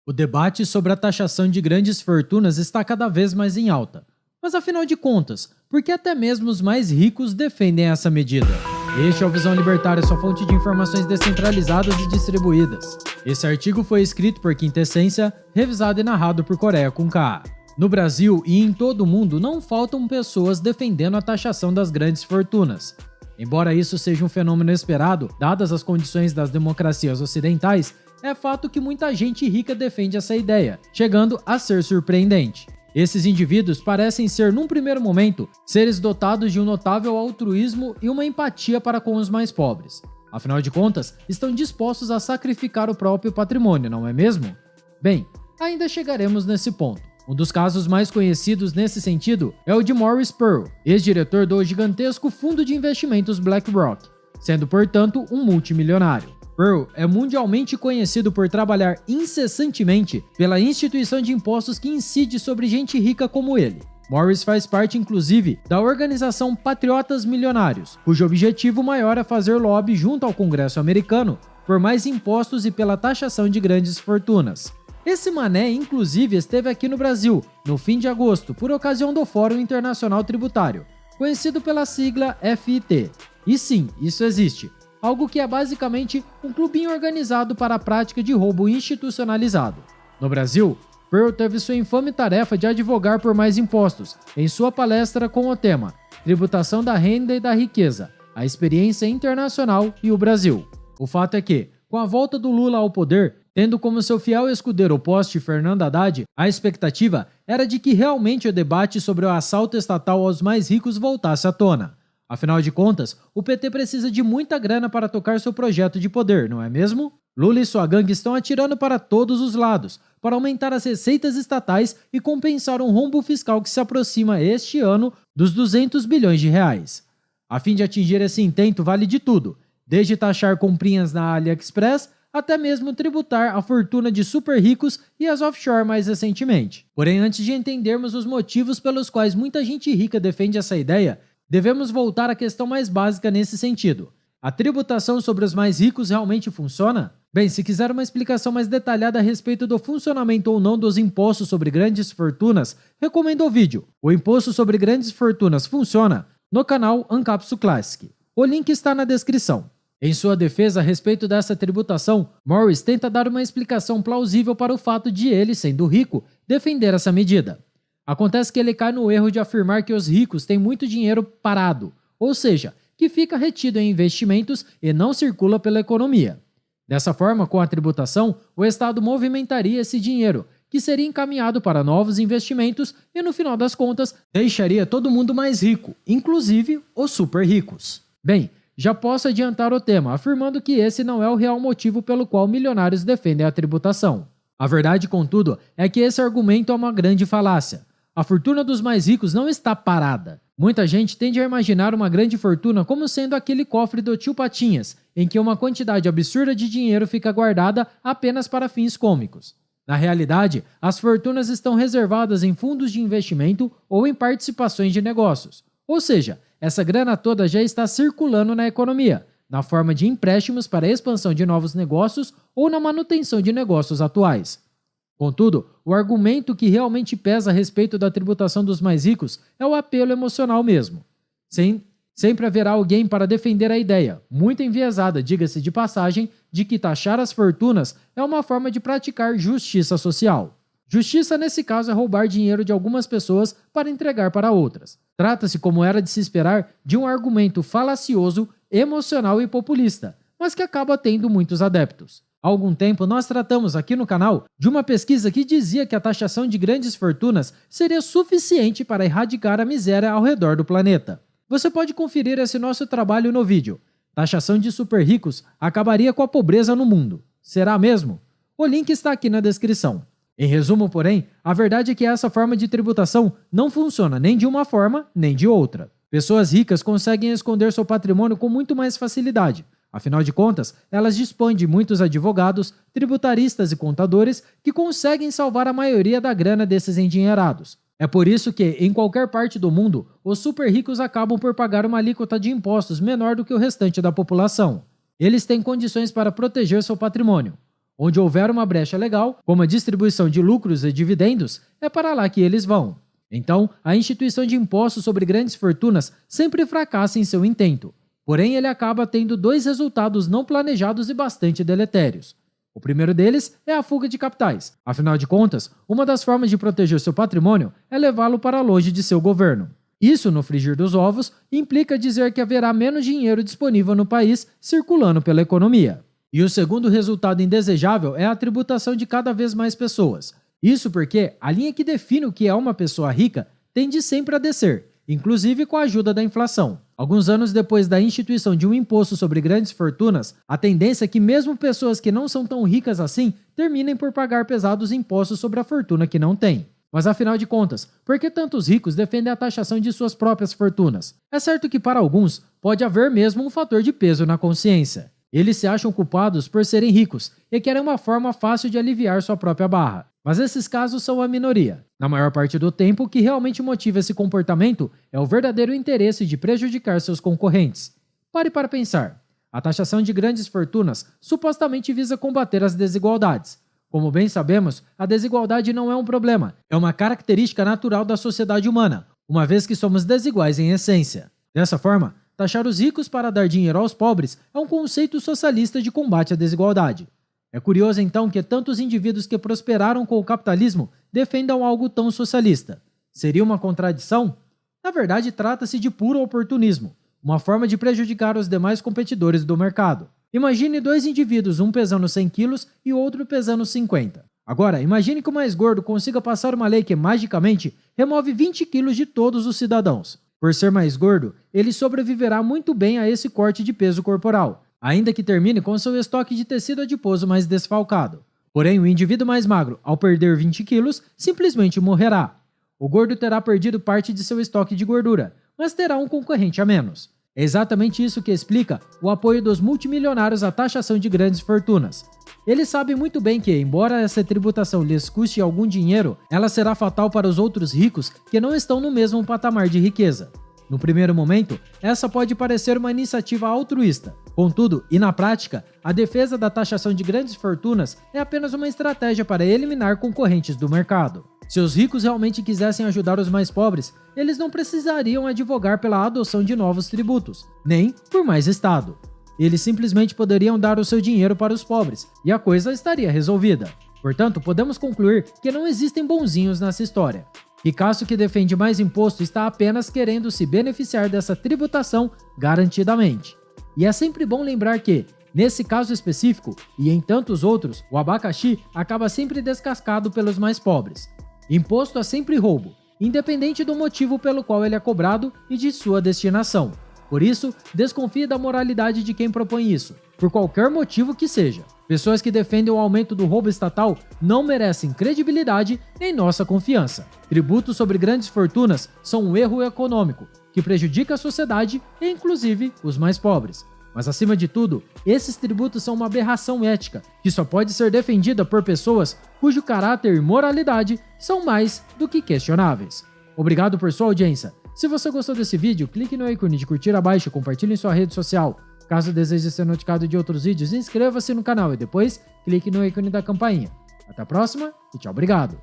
O debate sobre a taxação de grandes fortunas está cada vez mais em alta. Mas afinal de contas, por que até mesmo os mais ricos defendem essa medida? Este é o Visão Libertária, sua fonte de informações descentralizadas e distribuídas. Esse artigo foi escrito por Quintessência, revisado e narrado por Coreia com K. No Brasil e em todo o mundo não faltam pessoas defendendo a taxação das grandes fortunas. Embora isso seja um fenômeno esperado, dadas as condições das democracias ocidentais, é fato que muita gente rica defende essa ideia, chegando a ser surpreendente. Esses indivíduos parecem ser, num primeiro momento, seres dotados de um notável altruísmo e uma empatia para com os mais pobres. Afinal de contas, estão dispostos a sacrificar o próprio patrimônio, não é mesmo? Bem, ainda chegaremos nesse ponto. Um dos casos mais conhecidos nesse sentido é o de Maurice Pearl, ex-diretor do gigantesco fundo de investimentos BlackRock, sendo, portanto, um multimilionário. Pearl é mundialmente conhecido por trabalhar incessantemente pela instituição de impostos que incide sobre gente rica como ele. Maurice faz parte, inclusive, da organização Patriotas Milionários, cujo objetivo maior é fazer lobby junto ao Congresso americano por mais impostos e pela taxação de grandes fortunas. Esse mané, inclusive, esteve aqui no Brasil, no fim de agosto, por ocasião do Fórum Internacional Tributário, conhecido pela sigla FIT. E sim, isso existe. Algo que é basicamente um clubinho organizado para a prática de roubo institucionalizado. No Brasil, Pearl teve sua infame tarefa de advogar por mais impostos, em sua palestra com o tema Tributação da Renda e da Riqueza, a Experiência Internacional e o Brasil. O fato é que, com a volta do Lula ao poder, tendo como seu fiel escudeiro o poste Fernando Haddad, a expectativa era de que realmente o debate sobre o assalto estatal aos mais ricos voltasse à tona. Afinal de contas, o PT precisa de muita grana para tocar seu projeto de poder, não é mesmo? Lula e sua gangue estão atirando para todos os lados, para aumentar as receitas estatais e compensar um rombo fiscal que se aproxima este ano dos 200 bilhões de reais. A fim de atingir esse intento vale de tudo, desde taxar comprinhas na AliExpress até mesmo tributar a fortuna de super ricos e as offshore mais recentemente. Porém, antes de entendermos os motivos pelos quais muita gente rica defende essa ideia, devemos voltar à questão mais básica nesse sentido. A tributação sobre os mais ricos realmente funciona? Bem, se quiser uma explicação mais detalhada a respeito do funcionamento ou não dos impostos sobre grandes fortunas, recomendo o vídeo O Imposto sobre Grandes Fortunas Funciona? No canal Ancapsu Classic. O link está na descrição. Em sua defesa a respeito dessa tributação, Maurice tenta dar uma explicação plausível para o fato de ele, sendo rico, defender essa medida. Acontece que ele cai no erro de afirmar que os ricos têm muito dinheiro parado, ou seja, que fica retido em investimentos e não circula pela economia. Dessa forma, com a tributação, o Estado movimentaria esse dinheiro, que seria encaminhado para novos investimentos e, no final das contas, deixaria todo mundo mais rico, inclusive os super ricos. Bem, já posso adiantar o tema, afirmando que esse não é o real motivo pelo qual milionários defendem a tributação. A verdade, contudo, é que esse argumento é uma grande falácia. A fortuna dos mais ricos não está parada. Muita gente tende a imaginar uma grande fortuna como sendo aquele cofre do tio Patinhas, em que uma quantidade absurda de dinheiro fica guardada apenas para fins cômicos. Na realidade, as fortunas estão reservadas em fundos de investimento ou em participações de negócios. Ou seja, essa grana toda já está circulando na economia, na forma de empréstimos para a expansão de novos negócios ou na manutenção de negócios atuais. Contudo, o argumento que realmente pesa a respeito da tributação dos mais ricos é o apelo emocional mesmo. Sempre haverá alguém para defender a ideia, muito enviesada, diga-se de passagem, de que taxar as fortunas é uma forma de praticar justiça social. Justiça, nesse caso, é roubar dinheiro de algumas pessoas para entregar para outras. Trata-se, como era de se esperar, de um argumento falacioso, emocional e populista, mas que acaba tendo muitos adeptos. Há algum tempo nós tratamos aqui no canal de uma pesquisa que dizia que a taxação de grandes fortunas seria suficiente para erradicar a miséria ao redor do planeta. Você pode conferir esse nosso trabalho no vídeo. Taxação de super ricos acabaria com a pobreza no mundo. Será mesmo? O link está aqui na descrição. Em resumo, porém, a verdade é que essa forma de tributação não funciona nem de uma forma nem de outra. Pessoas ricas conseguem esconder seu patrimônio com muito mais facilidade. Afinal de contas, elas dispõem de muitos advogados, tributaristas e contadores que conseguem salvar a maioria da grana desses endinheirados. É por isso que, em qualquer parte do mundo, os super ricos acabam por pagar uma alíquota de impostos menor do que o restante da população. Eles têm condições para proteger seu patrimônio. Onde houver uma brecha legal, como a distribuição de lucros e dividendos, é para lá que eles vão. Então, a instituição de impostos sobre grandes fortunas sempre fracassa em seu intento. Porém, ele acaba tendo dois resultados não planejados e bastante deletérios. O primeiro deles é a fuga de capitais. Afinal de contas, uma das formas de proteger seu patrimônio é levá-lo para longe de seu governo. Isso, no frigir dos ovos, implica dizer que haverá menos dinheiro disponível no país circulando pela economia. E o segundo resultado indesejável é a tributação de cada vez mais pessoas. Isso porque a linha que define o que é uma pessoa rica tende sempre a descer, inclusive com a ajuda da inflação. Alguns anos depois da instituição de um imposto sobre grandes fortunas, a tendência é que mesmo pessoas que não são tão ricas assim terminem por pagar pesados impostos sobre a fortuna que não têm. Mas afinal de contas, por que tantos ricos defendem a taxação de suas próprias fortunas? É certo que para alguns pode haver mesmo um fator de peso na consciência. Eles se acham culpados por serem ricos e querem uma forma fácil de aliviar sua própria barra. Mas esses casos são a minoria. Na maior parte do tempo, o que realmente motiva esse comportamento é o verdadeiro interesse de prejudicar seus concorrentes. Pare para pensar. A taxação de grandes fortunas supostamente visa combater as desigualdades. Como bem sabemos, a desigualdade não é um problema, é uma característica natural da sociedade humana, uma vez que somos desiguais em essência. Dessa forma, taxar os ricos para dar dinheiro aos pobres é um conceito socialista de combate à desigualdade. É curioso então que tantos indivíduos que prosperaram com o capitalismo defendam algo tão socialista. Seria uma contradição? Na verdade, trata-se de puro oportunismo, uma forma de prejudicar os demais competidores do mercado. Imagine dois indivíduos, um pesando 100 quilos e o outro pesando 50. Agora, imagine que o mais gordo consiga passar uma lei que magicamente remove 20 quilos de todos os cidadãos. Por ser mais gordo, ele sobreviverá muito bem a esse corte de peso corporal, ainda que termine com seu estoque de tecido adiposo mais desfalcado. Porém, o indivíduo mais magro, ao perder 20 quilos, simplesmente morrerá. O gordo terá perdido parte de seu estoque de gordura, mas terá um concorrente a menos. É exatamente isso que explica o apoio dos multimilionários à taxação de grandes fortunas. Eles sabem muito bem que, embora essa tributação lhes custe algum dinheiro, ela será fatal para os outros ricos que não estão no mesmo patamar de riqueza. No primeiro momento, essa pode parecer uma iniciativa altruísta. Contudo, e na prática, a defesa da taxação de grandes fortunas é apenas uma estratégia para eliminar concorrentes do mercado. Se os ricos realmente quisessem ajudar os mais pobres, eles não precisariam advogar pela adoção de novos tributos, nem por mais Estado. Eles simplesmente poderiam dar o seu dinheiro para os pobres, e a coisa estaria resolvida. Portanto, podemos concluir que não existem bonzinhos nessa história. Ricaço que defende mais imposto está apenas querendo se beneficiar dessa tributação garantidamente. E é sempre bom lembrar que, nesse caso específico, e em tantos outros, o abacaxi acaba sempre descascado pelos mais pobres. Imposto é sempre roubo, independente do motivo pelo qual ele é cobrado e de sua destinação. Por isso, desconfie da moralidade de quem propõe isso, por qualquer motivo que seja. Pessoas que defendem o aumento do roubo estatal não merecem credibilidade nem nossa confiança. Tributos sobre grandes fortunas são um erro econômico, que prejudica a sociedade e inclusive os mais pobres. Mas acima de tudo, esses tributos são uma aberração ética, que só pode ser defendida por pessoas cujo caráter e moralidade são mais do que questionáveis. Obrigado por sua audiência. Se você gostou desse vídeo, clique no ícone de curtir abaixo e compartilhe em sua rede social. Caso deseje ser notificado de outros vídeos, inscreva-se no canal e depois clique no ícone da campainha. Até a próxima e tchau, obrigado!